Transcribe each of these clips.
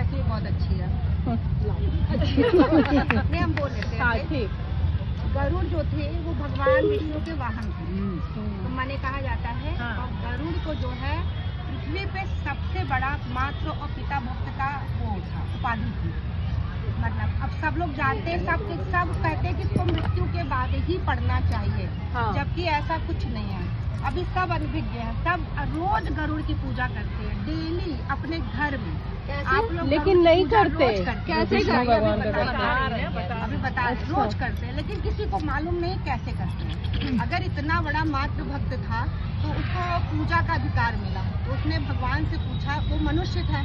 कैसी है? बहुत अच्छी है। नहीं, हम बोल लेते हैं। गरुड़ जो थे वो भगवान विष्णु के वाहन थे, तो माने कहा जाता है। और गरुड़ को जो है पृथ्वी पे सबसे बड़ा मात्र और पिता भक्त का वो था, उपाधि थी। मतलब अब सब लोग जानते हैं, सब कहते हैं कि इसको मृत्यु के बाद ही पढ़ना चाहिए, जबकि ऐसा कुछ नहीं है। अभी सब अनभिज्ञ है, सब रोज गरुड़ की पूजा करते हैं, डेली अपने घर में। आप लोग लेकिन नहीं करते, कैसे अभी बता रहे, रोज करते हैं, लेकिन किसी को मालूम नहीं कैसे करते हैं। अगर इतना बड़ा मातृ भक्त था तो उसको पूजा का अधिकार मिला, तो उसने भगवान से पूछा। वो मनुष्य था,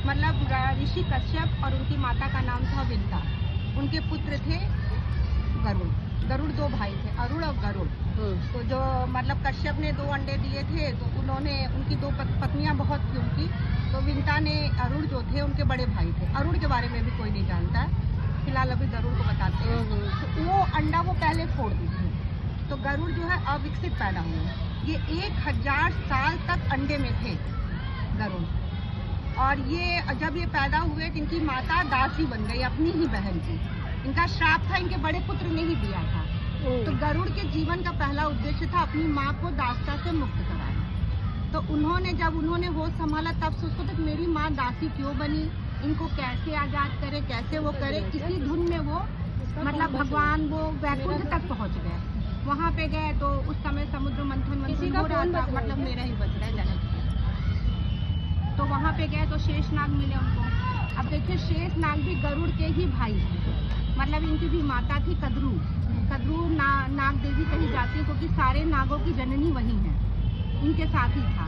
मतलब ऋषि कश्यप, और उनकी माता का नाम था विंता। उनके पुत्र थे गरुड़। गरुड़ दो भाई थे, अरुण और गरुड़। तो जो मतलब कश्यप ने 2 अंडे दिए थे, तो उन्होंने, उनकी 2 पत्नियां बहुत थी उनकी, तो विंता ने अरुण जो थे उनके बड़े भाई थे। अरुण के बारे में भी कोई नहीं जानता, फिलहाल अभी गरुड़ को बताते हैं। तो वो अंडा वो पहले फोड़ दी थी, तो गरुड़ जो है अविकसित पैदा हुए। ये 1000 साल तक अंडे में थे गरुड़, और ये जब ये पैदा हुए तो इनकी माता दासी बन गई, अपनी ही बहन की। इनका श्राप था, इनके बड़े पुत्र ने ही दिया था। तो गरुड़ के जीवन का पहला उद्देश्य था अपनी माँ को दासता से मुक्त कराना। तो जब उन्होंने होश संभाला, तब सोचते थे मेरी माँ दासी क्यों बनी, इनको कैसे आजाद करे, कैसे वो करे। इसी धुन में वो मतलब भगवान वो वैकुंठ तक पहुँच गए। वहाँ पे गए तो उस समय समुद्र मंथन हो रहा था, मतलब मेरा ही बच रहा है जनक। तो वहाँ पे गए तो शेषनाग मिले उनको। अब देखिए, शेषनाग भी गरुड़ के ही भाई थे, मतलब इनकी भी माता थी कद्रू। नाग देवी कही जाती है, क्योंकि सारे नागों की जननी वही है, इनके साथ ही था।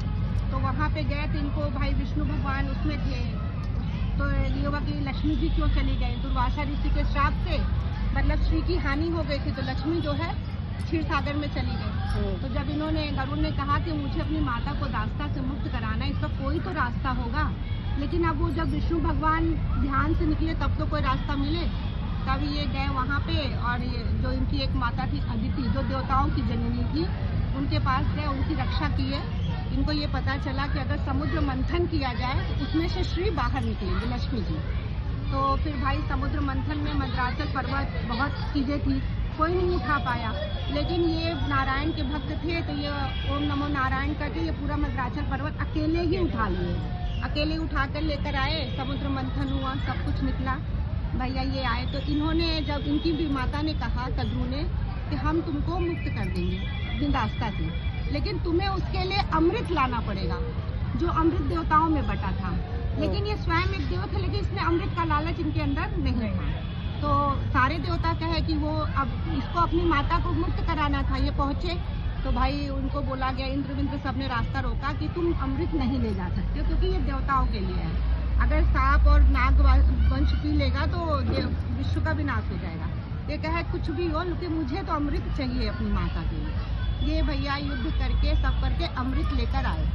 तो वहाँ पे गए तो इनको भाई विष्णु भगवान उसमें थे। तो ये हुआ कि लक्ष्मी जी क्यों चली गई, दुर्वासा ऋषि के श्राप से मतलब श्री की हानि हो गई थी, तो लक्ष्मी जो है क्षीर सागर में चली गई। तो जब इन्होंने, गरुड़ ने कहा कि मुझे अपनी माता को दासता से मुक्त कराना है, इसका कोई तो रास्ता होगा। लेकिन अब वो जब विष्णु भगवान ध्यान से निकले तब तो कोई रास्ता मिले। तब ये गए वहाँ पे, और ये जो इनकी एक माता थी अदिति, जो देवताओं की जननी थी, उनके पास गए, उनकी रक्षा किए। इनको ये पता चला कि अगर समुद्र मंथन किया जाए तो उसमें से श्री बाहर निकलेंगे, लक्ष्मी जी। तो फिर भाई समुद्र मंथन में मंदराचल पर्वत, बहुत चीज़ें थी, कोई नहीं उठा पाया। लेकिन ये नारायण के भक्त थे, तो ये ओम नमो नारायण करके ये पूरा मंदराचल पर्वत अकेले ही उठा लिए। अकेले उठा कर लेकर आए, समुद्र मंथन हुआ, सब कुछ निकला। भैया ये आए तो इन्होंने, जब इनकी भी माता ने कहा कद्रू ने कि हम तुमको मुक्त कर देंगे बिंदास्ता से, लेकिन तुम्हें उसके लिए अमृत लाना पड़ेगा, जो अमृत देवताओं में बटा था। लेकिन ये स्वयं एक देव थे, लेकिन इसमें अमृत का लालच इनके अंदर नहीं था। तो सारे देवता कहे कि वो अब इसको अपनी माता को मुक्त कराना था। ये पहुँचे तो भाई उनको बोला गया, इंद्र विंद्र सब ने रास्ता रोका कि तुम अमृत नहीं ले जा सकते, क्योंकि ये देवताओं के लिए है। अगर सांप और नाग वंश पी लेगा तो विश्व का विनाश हो जाएगा। ये कहे कुछ भी हो, लेकिन मुझे तो अमृत चाहिए अपनी माता के लिए। ये भैया युद्ध करके सब करके अमृत लेकर आए।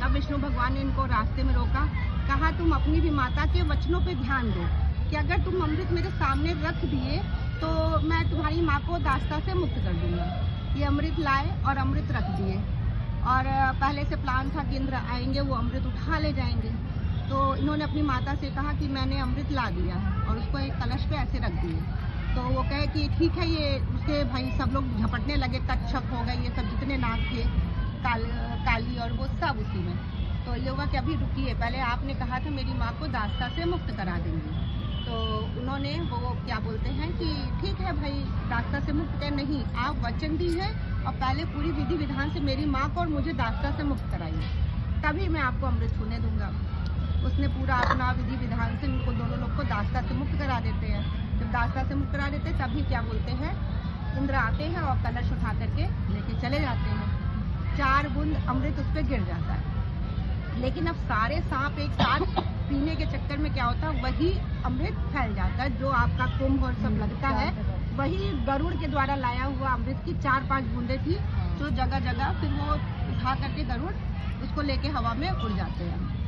तब विष्णु भगवान ने इनको रास्ते में रोका, कहा तुम अपनी भी माता के वचनों पे ध्यान दो कि अगर तुम अमृत मेरे सामने रख दिए तो मैं तुम्हारी माँ को दास्ता से मुक्त कर दूंगा। ये अमृत लाए और अमृत रख दिए, और पहले से प्लान था कि इंद्र आएंगे, वो अमृत उठा ले जाएंगे। तो इन्होंने अपनी माता से कहा कि मैंने अमृत ला दिया है, और उसको एक कलश पे ऐसे रख दिए। तो वो कहे कि ठीक है। ये उसके भाई सब लोग झपटने लगे, कच्छप हो गए, ये सब जितने नाग थे, काली और वो सब उसी में। तो ये हुआ कि अभी रुकिए, पहले आपने कहा था मेरी माँ को दास्ता से मुक्त करा देंगे। तो उन्होंने वो क्या बोलते हैं कि ठीक है भाई, दास्ता से मुक्त कर नहीं, आप वचन दी है और पहले पूरी विधि विधान से मेरी माँ को और मुझे दास्ता से मुक्त कराइए, तभी मैं आपको अमृत छूने दूंगा। उसने पूरा अपना विधि विधान से उनको दोनों लोग को दास्ता से मुक्त करा देते हैं। जब दास्ता से मुक्त करा देते हैं तभी क्या बोलते हैं, इंद्र आते हैं और कलश उठा करके लेके चले जाते हैं। 4 बूंद अमृत उस पर गिर जाता है। लेकिन अब सारे सांप एक साथ पीने के चक्कर में क्या होता है, वही अमृत फैल जाता है। जो आपका कुंभ और सब लगता है, वही गरुड़ के द्वारा लाया हुआ अमृत की 4-5 बूंदे थी, जो जगह जगह फिर वो उठा करके गरुड़ उसको लेके हवा में उड़ जाते हैं।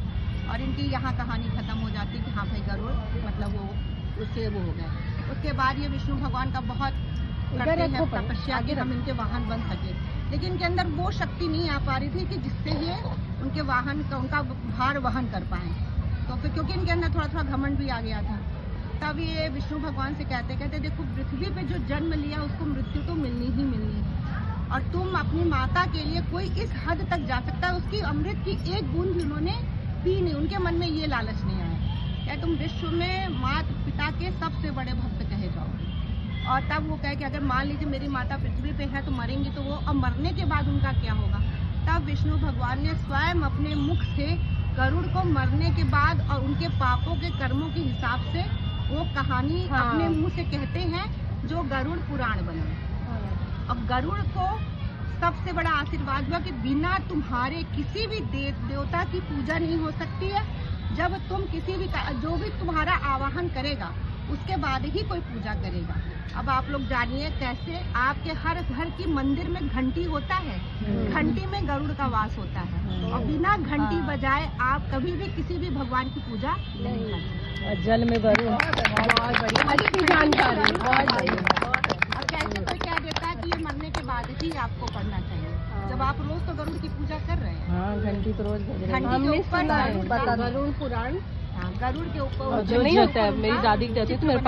और इनकी यहाँ कहानी खत्म हो जाती है कि हाँ भाई गरुड़ मतलब वो उससे वो हो गए। उसके बाद ये विष्णु भगवान का बहुत करते हैं तपस्या कि हम इनके वाहन बन सके, लेकिन इनके अंदर वो शक्ति नहीं आ पा रही थी कि जिससे ये उनके वाहन का उनका भार वहन कर पाए। तो फिर क्योंकि इनके अंदर थोड़ा थोड़ा घमंड भी आ गया था, तब ये विष्णु भगवान से कहते देखो पृथ्वी पे जो जन्म लिया उसको मृत्यु तो मिलनी ही मिलनी है, और तुम अपनी माता के लिए कोई इस हद तक जा सकता है, उसकी अमृत की एक बूंद भी उन्होंने पी नहीं, उनके मन में ये लालच नहीं आया क्या तुम विश्व में माता पिता के सबसे बड़े भक्त कहे जाओगे। और तब वो कहे कि अगर मान लीजिए मेरी माता पृथ्वी पे है तो मरेंगी तो वो, अब मरने के बाद उनका क्या होगा। तब विष्णु भगवान ने स्वयं अपने मुख से गरुड़ को मरने के बाद और उनके पापों के कर्मों के हिसाब से वो कहानी अपने मुंह से कहते हैं, जो गरुड़ पुराण बना। अब गरुड़ को सबसे बड़ा आशीर्वाद हुआ कि बिना तुम्हारे किसी भी देवता की पूजा नहीं हो सकती है। जब तुम किसी भी जो भी तुम्हारा आवाहन करेगा उसके बाद ही कोई पूजा करेगा। अब आप लोग जानिए कैसे आपके हर घर की मंदिर में घंटी होता है, घंटी में गरुड़ का वास होता है, और बिना घंटी बजाए आप कभी भी किसी भी भगवान की पूजा नहीं कर सकते। जल में गरुड़, बहुत बढ़िया, अच्छी जानकारी, बहुत बढ़िया। अब कैसे कोई कह देता है कि ये मरने के बाद ही आपको पढ़ना चाहिए, जब आप रोज तो गरुड़ की पूजा कर रहे हैं। हाँ, घंटी तो रोज बज रही है। घंटी के ऊपर गरुड़ पुराण, गरुड़ के ऊपर जो नहीं होता है, मेरी दादी कहती थी मेरे